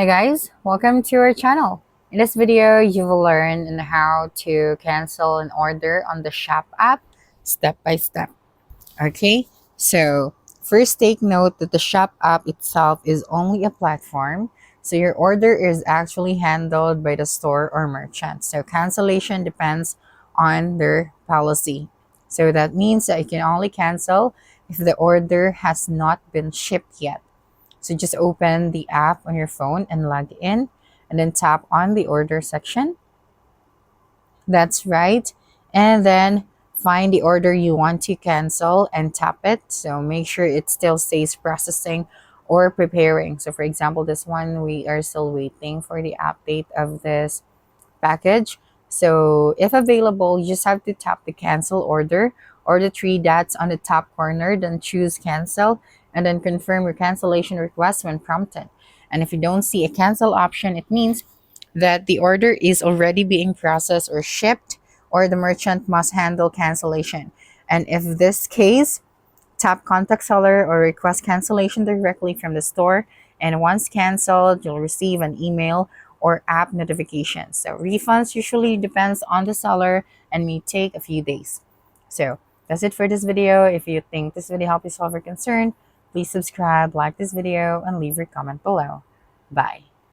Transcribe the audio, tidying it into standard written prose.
Hi guys, welcome to our channel. In this video, you will learn on how to cancel an order on the Shop app step by step. Okay, so first take note that the Shop app itself is only a platform, so your order is actually handled by the store or merchant. So cancellation depends on their policy. So that means that you can only cancel if the order has not been shipped yet. So just open the app on your phone and log in and then tap on the order section. That's right. And then find the order you want to cancel and tap it. So make sure it still stays processing or preparing. So for example, this one, we are still waiting for the update of this package. So if available, you just have to tap the cancel order or the three dots on the top corner, then choose cancel and then confirm your cancellation request when prompted. And if you don't see a cancel option, it means that the order is already being processed or shipped, or the merchant must handle cancellation. And if this case, tap contact seller or request cancellation directly from the store. And once canceled, you'll receive an email or app notification. So refunds usually depends on the seller and may take a few days. So that's it for this video. If you think this video helped you solve your concern, please subscribe, like this video, and leave your comment below. Bye.